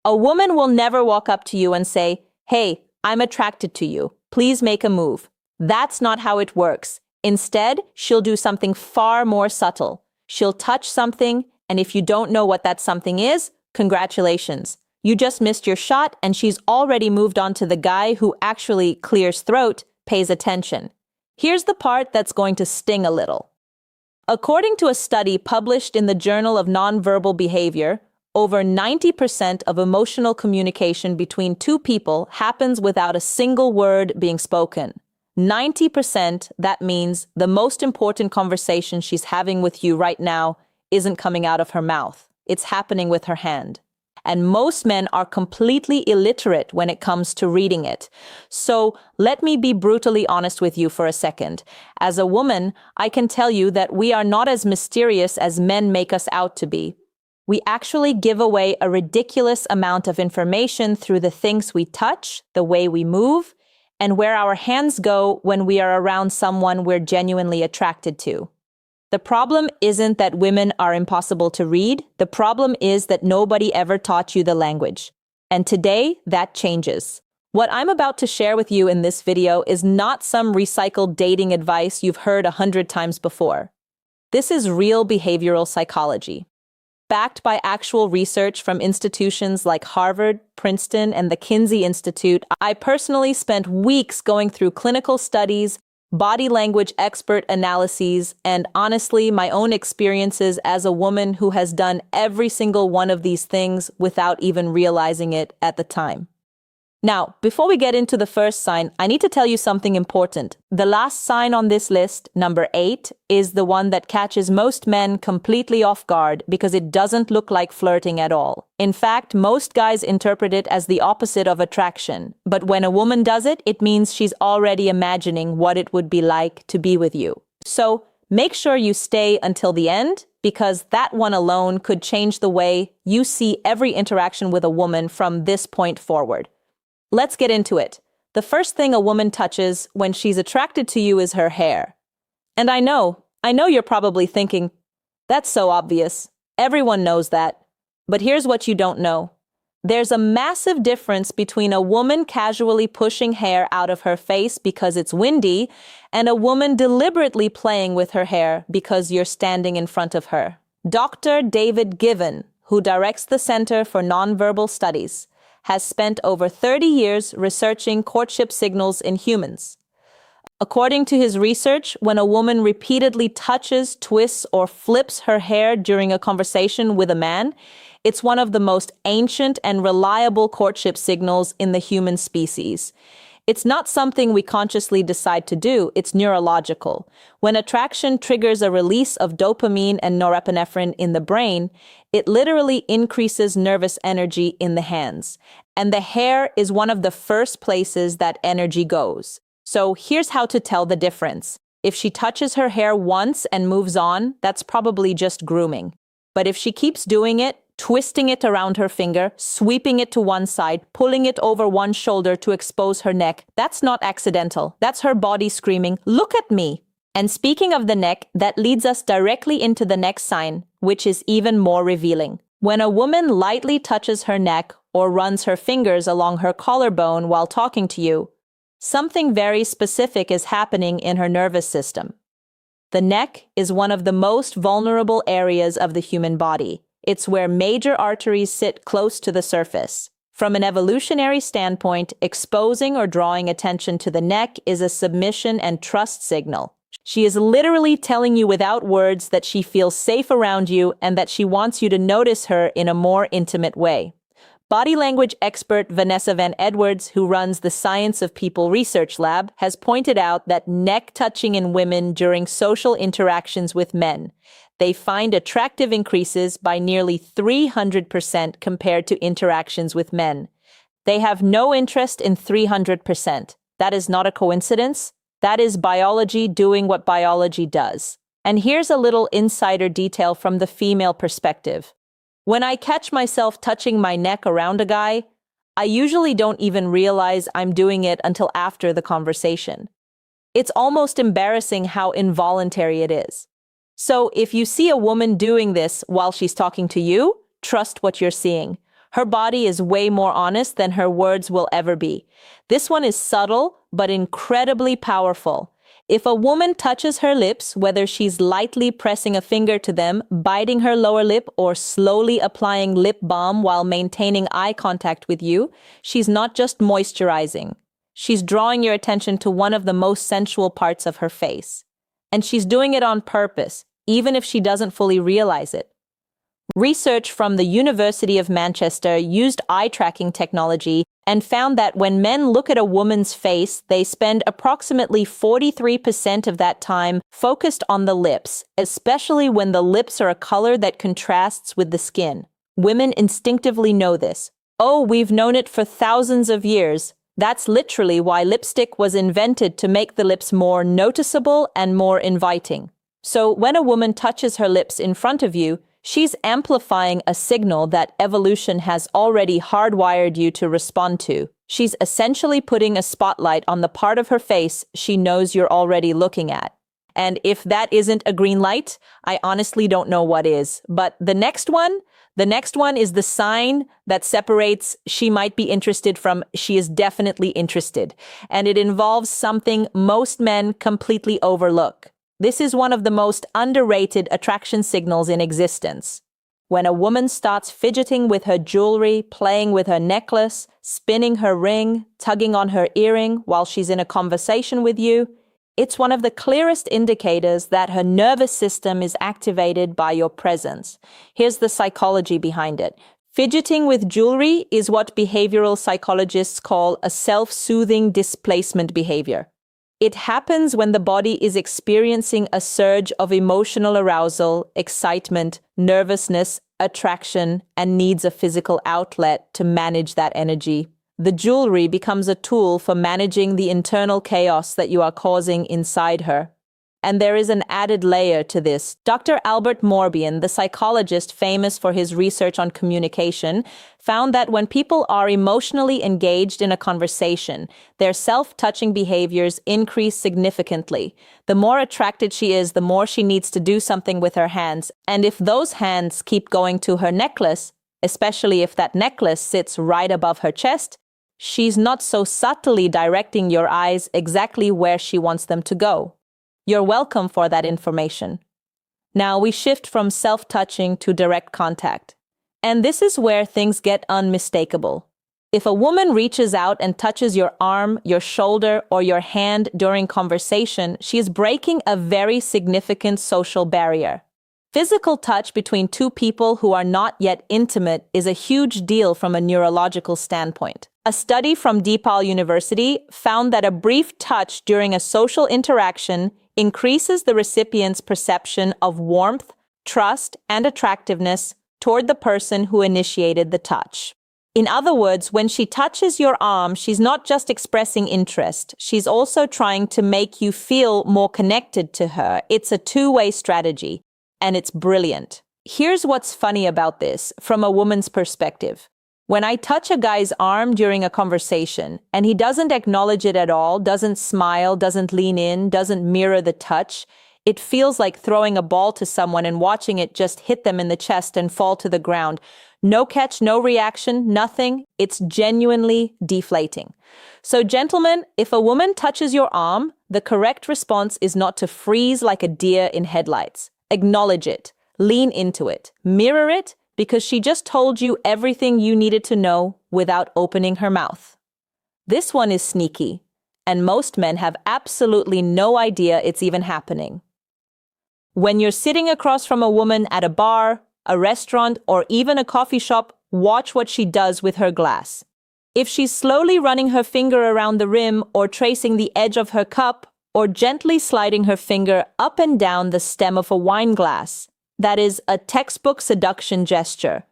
A woman will never walk up to you and say, "Hey, I'm attracted to you. Please make a move." That's not how it works. Instead, she'll do something far more subtle. She'll touch something, and if you don't know what that something is, congratulations. You just missed your shot, and she's already moved on to the guy who actually clears throat, pays attention. Here's the part that's going to sting a little. According to a study published in the Journal of Nonverbal Behavior, over 90% of emotional communication between two people happens without a single word being spoken. 90%, that means the most important conversation she's having with you right now isn't coming out of her mouth. It's happening with her hand. And most men are completely illiterate when it comes to reading it. So let me be brutally honest with you for a second. As a woman, I can tell you that we are not as mysterious as men make us out to be. We actually give away a ridiculous amount of information through the things we touch, the way we move, and where our hands go when we are around someone we're genuinely attracted to. The problem isn't that women are impossible to read. The problem is that nobody ever taught you the language. And today, that changes. What I'm about to share with you in this video is not some recycled dating advice you've heard 100 times before. This is real behavioral psychology, backed by actual research from institutions like Harvard, Princeton, and the Kinsey Institute. I personally spent weeks going through clinical studies, body language expert analyses, and honestly, my own experiences as a woman who has done every single one of these things without even realizing it at the time. Now, before we get into the first sign, I need to tell you something important. The last sign on this list, number 8, is the one that catches most men completely off guard because it doesn't look like flirting at all. In fact, most guys interpret it as the opposite of attraction. But when a woman does it, it means she's already imagining what it would be like to be with you. So make sure you stay until the end, because that one alone could change the way you see every interaction with a woman from this point forward. Let's get into it. The first thing a woman touches when she's attracted to you is her hair. And I know you're probably thinking, that's so obvious. Everyone knows that. But here's what you don't know. There's a massive difference between a woman casually pushing hair out of her face because it's windy and a woman deliberately playing with her hair because you're standing in front of her. Dr. David Given, who directs the Center for Nonverbal Studies, has spent over 30 years researching courtship signals in humans. According to his research, when a woman repeatedly touches, twists, or flips her hair during a conversation with a man, it's one of the most ancient and reliable courtship signals in the human species. It's not something we consciously decide to do, it's neurological. When attraction triggers a release of dopamine and norepinephrine in the brain, it literally increases nervous energy in the hands. And the hair is one of the first places that energy goes. So here's how to tell the difference. If she touches her hair once and moves on, that's probably just grooming. But if she keeps doing it, twisting it around her finger, sweeping it to one side, pulling it over one shoulder to expose her neck, that's not accidental. That's her body screaming, "Look at me!" And speaking of the neck, that leads us directly into the next sign, which is even more revealing. When a woman lightly touches her neck or runs her fingers along her collarbone while talking to you, something very specific is happening in her nervous system. The neck is one of the most vulnerable areas of the human body. It's where major arteries sit close to the surface. From an evolutionary standpoint, exposing or drawing attention to the neck is a submission and trust signal. She is literally telling you without words that she feels safe around you and that she wants you to notice her in a more intimate way. Body language expert Vanessa Van Edwards, who runs the Science of People Research Lab, has pointed out that neck touching in women during social interactions with men, they find attractive increases by nearly 300% compared to interactions with men. They have no interest in 300%. That is not a coincidence. That is biology doing what biology does. And here's a little insider detail from the female perspective. When I catch myself touching my neck around a guy, I usually don't even realize I'm doing it until after the conversation. It's almost embarrassing how involuntary it is. So if you see a woman doing this while she's talking to you, trust what you're seeing. Her body is way more honest than her words will ever be. This one is subtle, but incredibly powerful. If a woman touches her lips, whether she's lightly pressing a finger to them, biting her lower lip, or slowly applying lip balm while maintaining eye contact with you, she's not just moisturizing. She's drawing your attention to one of the most sensual parts of her face. And she's doing it on purpose, even if she doesn't fully realize it. Research from the University of Manchester used eye tracking technology and found that when men look at a woman's face, they spend approximately 43% of that time focused on the lips, especially when the lips are a color that contrasts with the skin. Women instinctively know this. Oh, we've known it for thousands of years. That's literally why lipstick was invented, to make the lips more noticeable and more inviting. So when a woman touches her lips in front of you, she's amplifying a signal that evolution has already hardwired you to respond to. She's essentially putting a spotlight on the part of her face she knows you're already looking at. And if that isn't a green light, I honestly don't know what is. But the next one is the sign that separates she might be interested from she is definitely interested. And it involves something most men completely overlook. This is one of the most underrated attraction signals in existence. When a woman starts fidgeting with her jewelry, playing with her necklace, spinning her ring, tugging on her earring while she's in a conversation with you, it's one of the clearest indicators that her nervous system is activated by your presence. Here's the psychology behind it. Fidgeting with jewelry is what behavioral psychologists call a self-soothing displacement behavior. It happens when the body is experiencing a surge of emotional arousal, excitement, nervousness, attraction, and needs a physical outlet to manage that energy. The jewelry becomes a tool for managing the internal chaos that you are causing inside her. And there is an added layer to this. Dr. Albert Morbihan, the psychologist famous for his research on communication, found that when people are emotionally engaged in a conversation, their self-touching behaviors increase significantly. The more attracted she is, the more she needs to do something with her hands. And if those hands keep going to her necklace, especially if that necklace sits right above her chest, she's not so subtly directing your eyes exactly where she wants them to go. You're welcome for that information. Now we shift from self-touching to direct contact. And this is where things get unmistakable. If a woman reaches out and touches your arm, your shoulder, or your hand during conversation, she is breaking a very significant social barrier. Physical touch between two people who are not yet intimate is a huge deal from a neurological standpoint. A study from DePaul University found that a brief touch during a social interaction increases the recipient's perception of warmth, trust, and attractiveness toward the person who initiated the touch. In other words, when she touches your arm, she's not just expressing interest. She's also trying to make you feel more connected to her. It's a two-way strategy, and it's brilliant. Here's what's funny about this from a woman's perspective. When I touch a guy's arm during a conversation and he doesn't acknowledge it at all, doesn't smile, doesn't lean in, doesn't mirror the touch, it feels like throwing a ball to someone and watching it just hit them in the chest and fall to the ground. No catch, no reaction, nothing. It's genuinely deflating. So gentlemen, if a woman touches your arm, the correct response is not to freeze like a deer in headlights. Acknowledge it, lean into it, mirror it, because she just told you everything you needed to know without opening her mouth. This one is sneaky, and most men have absolutely no idea it's even happening. When you're sitting across from a woman at a bar, a restaurant, or even a coffee shop, watch what she does with her glass. If she's slowly running her finger around the rim or tracing the edge of her cup, or gently sliding her finger up and down the stem of a wine glass, that is a textbook seduction gesture.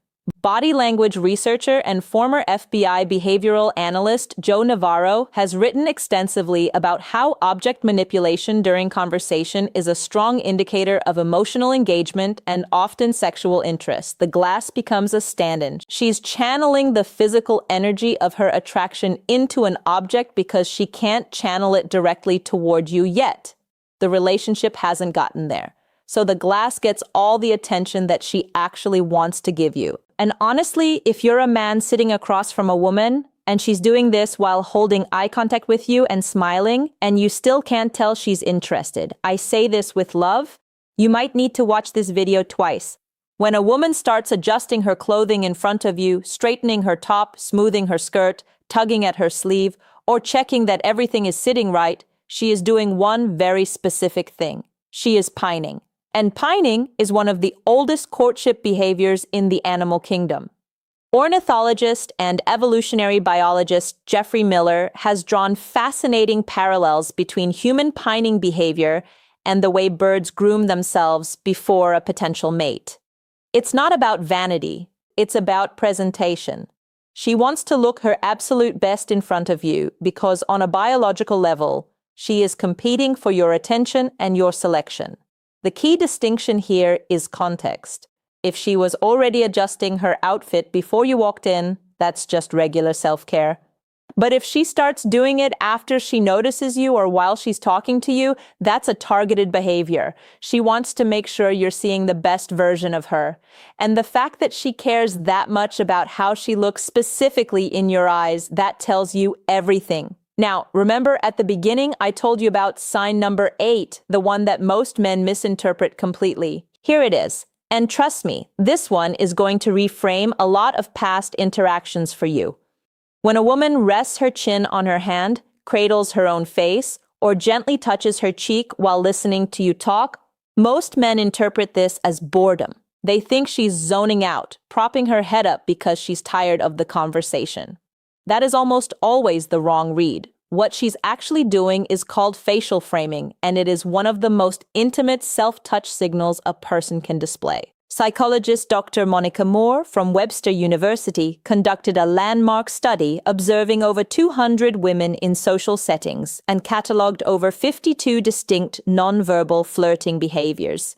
Body language researcher and former FBI behavioral analyst Joe Navarro has written extensively about how object manipulation during conversation is a strong indicator of emotional engagement and often sexual interest. The glass becomes a stand-in. She's channeling the physical energy of her attraction into an object because she can't channel it directly toward you yet. The relationship hasn't gotten there. so the glass gets all the attention that she actually wants to give you. And honestly, if you're a man sitting across from a woman, and she's doing this while holding eye contact with you and smiling, and you still can't tell she's interested, I say this with love, you might need to watch this video twice. When a woman starts adjusting her clothing in front of you, straightening her top, smoothing her skirt, tugging at her sleeve, or checking that everything is sitting right, she is doing one very specific thing. She is pining. And pining is one of the oldest courtship behaviors in the animal kingdom. Ornithologist and evolutionary biologist Jeffrey Miller has drawn fascinating parallels between human pining behavior and the way birds groom themselves before a potential mate. It's not about vanity, it's about presentation. She wants to look her absolute best in front of you because on a biological level, she is competing for your attention and your selection. The key distinction here is context. If she was already adjusting her outfit before you walked in, that's just regular self-care. But if she starts doing it after she notices you or while she's talking to you, that's a targeted behavior. She wants to make sure you're seeing the best version of her. And the fact that she cares that much about how she looks specifically in your eyes, that tells you everything. Now, remember at the beginning, I told you about sign number 8, the one that most men misinterpret completely. Here it is. And trust me, this one is going to reframe a lot of past interactions for you. When a woman rests her chin on her hand, cradles her own face, or gently touches her cheek while listening to you talk, most men interpret this as boredom. They think she's zoning out, propping her head up because she's tired of the conversation. That is almost always the wrong read. What she's actually doing is called facial framing, and it is one of the most intimate self-touch signals a person can display. Psychologist Dr. Monica Moore from Webster University conducted a landmark study observing over 200 women in social settings and catalogued over 52 distinct nonverbal flirting behaviors.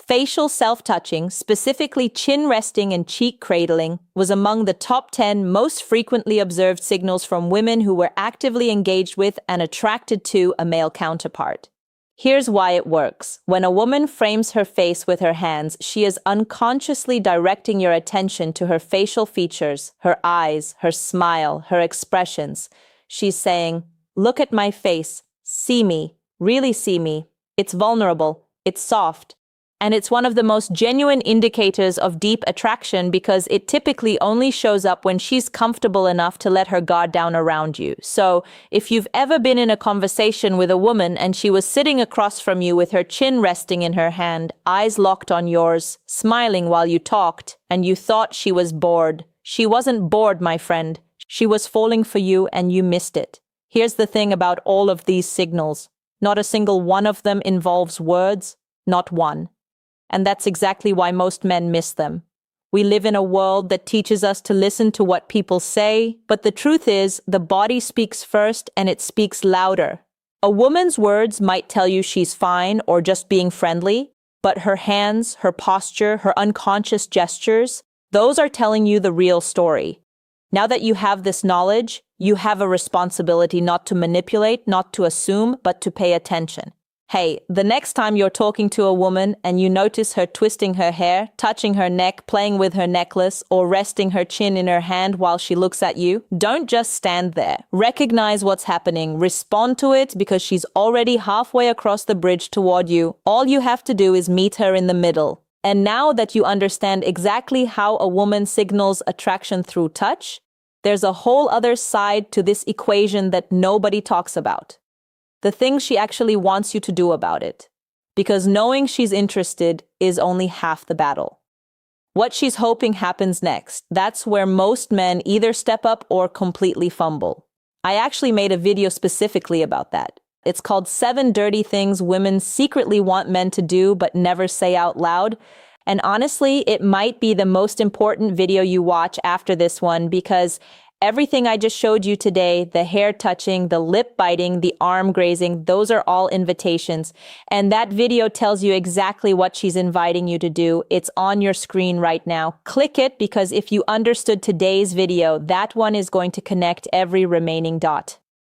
Facial self-touching, specifically chin resting and cheek cradling, was among the top 10 most frequently observed signals from women who were actively engaged with and attracted to a male counterpart. Here's why it works. When a woman frames her face with her hands, she is unconsciously directing your attention to her facial features, her eyes, her smile, her expressions. She's saying, "Look at my face. See me. Really see me. It's vulnerable. It's soft." And it's one of the most genuine indicators of deep attraction because it typically only shows up when she's comfortable enough to let her guard down around you. So, if you've ever been in a conversation with a woman and she was sitting across from you with her chin resting in her hand, eyes locked on yours, smiling while you talked, and you thought she was bored, she wasn't bored, my friend. She was falling for you and you missed it. Here's the thing about all of these signals. Not a single one of them involves words, not one. And that's exactly why most men miss them. We live in a world that teaches us to listen to what people say, but the truth is, the body speaks first and it speaks louder. A woman's words might tell you she's fine or just being friendly, but her hands, her posture, her unconscious gestures, those are telling you the real story. Now that you have this knowledge, you have a responsibility not to manipulate, not to assume, but to pay attention. Hey, the next time you're talking to a woman and you notice her twisting her hair, touching her neck, playing with her necklace, or resting her chin in her hand while she looks at you, don't just stand there. Recognize what's happening. Respond to it because she's already halfway across the bridge toward you. All you have to do is meet her in the middle. And now that you understand exactly how a woman signals attraction through touch, there's a whole other side to this equation that nobody talks about. The things she actually wants you to do about it. Because knowing she's interested is only half the battle. What she's hoping happens next, that's where most men either step up or completely fumble. I actually made a video specifically about that. It's called 7 Dirty Things Women Secretly Want Men to Do But Never Say Out Loud. And honestly, it might be the most important video you watch after this one because everything I just showed you today, the hair touching, the lip biting, the arm grazing, those are all invitations. And that video tells you exactly what she's inviting you to do. It's on your screen right now. Click it because if you understood today's video, that one is going to connect every remaining dot.